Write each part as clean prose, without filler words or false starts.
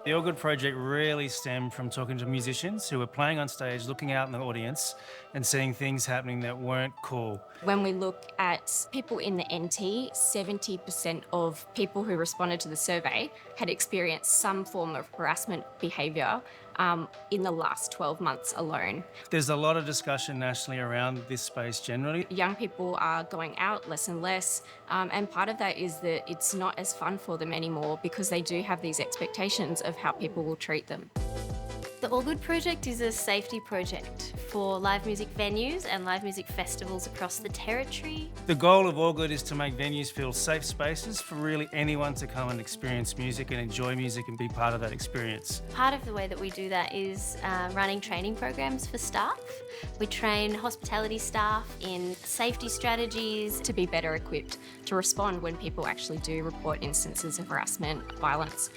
The All Good project really stemmed from talking to musicians who were playing on stage, looking out in the audience and seeing things happening that weren't cool. When we look at people in the NT, 70% of people who responded to the survey had experienced some form of harassment behaviour in the last 12 months alone. There's a lot of discussion nationally around this space generally. Young people are going out less and less, and part of that is that it's not as fun for them anymore because they do have these expectations of how people will treat them. The All Good project is a safety project for live music venues and live music festivals across the territory. The goal of All Good is to make venues feel safe spaces for really anyone to come and experience music and enjoy music and be part of that experience. Part of the way that we do that is running training programs for staff. We train hospitality staff in safety strategies. To be better equipped to respond when people actually do report instances of harassment, violence,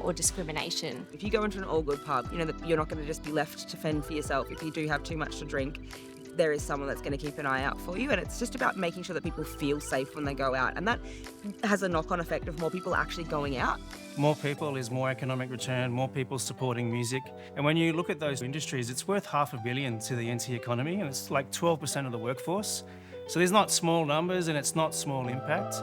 or discrimination. If you go into an All Good pub, you know that you're not going to just be left to fend for yourself. If you do have too much to drink, there is someone that's going to keep an eye out for you, and it's just about making sure that people feel safe when they go out, and that has a knock-on effect of more people actually going out. More people is more economic return, more people supporting music. And when you look at those industries, it's worth $500 million to the NT economy, and it's like 12% of the workforce. So there's not small numbers and it's not small impact.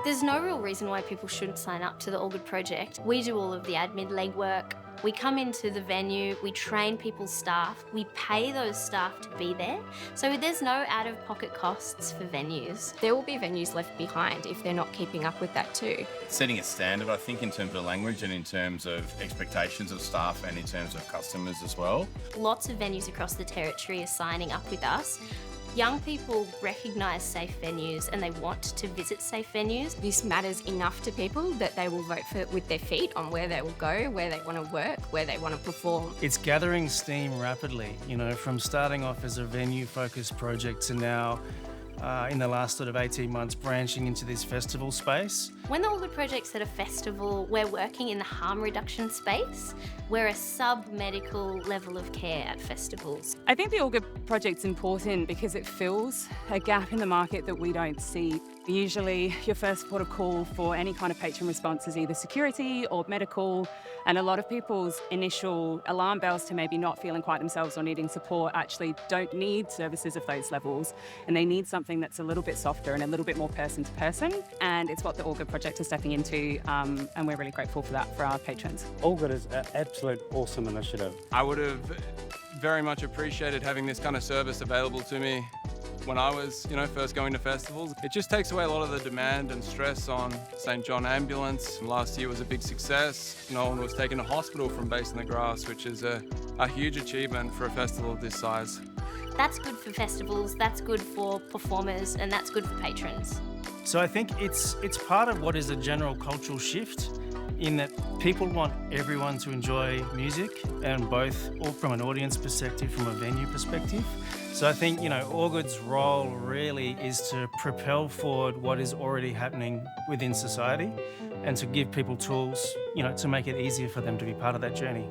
There's no real reason why people shouldn't sign up to the All Good project. We do all of the admin legwork. We come into the venue, we train people's staff, we pay those staff to be there. So there's no out-of-pocket costs for venues. There will be venues left behind if they're not keeping up with that too. Setting a standard, I think, in terms of language and in terms of expectations of staff and in terms of customers as well. Lots of venues across the territory are signing up with us. Young people recognise safe venues and they want to visit safe venues. This matters enough to people that they will vote for with their feet on where they will go, where they want to work, where they want to perform. It's gathering steam rapidly, from starting off as a venue-focused project to now, in the last sort of 18 months, branching into this festival space. When the All Good project's at a festival, we're working in the harm reduction space. We're a sub-medical level of care at festivals. I think the All Good project's important because it fills a gap in the market that we don't see. Usually your first port of call for any kind of patron response is either security or medical, and a lot of people's initial alarm bells to maybe not feeling quite themselves or needing support actually don't need services of those levels, and they need something that's a little bit softer and a little bit more person to person, and it's what the All Good project is stepping into, and we're really grateful for that for our patrons. All Good is an absolute awesome initiative. I would have very much appreciated having this kind of service available to me when I was, first going to festivals. It just takes away a lot of the demand and stress on St. John Ambulance. Last year was a big success. No one was taken to hospital from Basin the Grass, which is a huge achievement for a festival of this size. That's good for festivals, that's good for performers, and that's good for patrons. So I think it's part of what is a general cultural shift in that people want everyone to enjoy music, and both from an audience perspective, from a venue perspective. So I think, All Good's role really is to propel forward what is already happening within society and to give people tools, to make it easier for them to be part of that journey.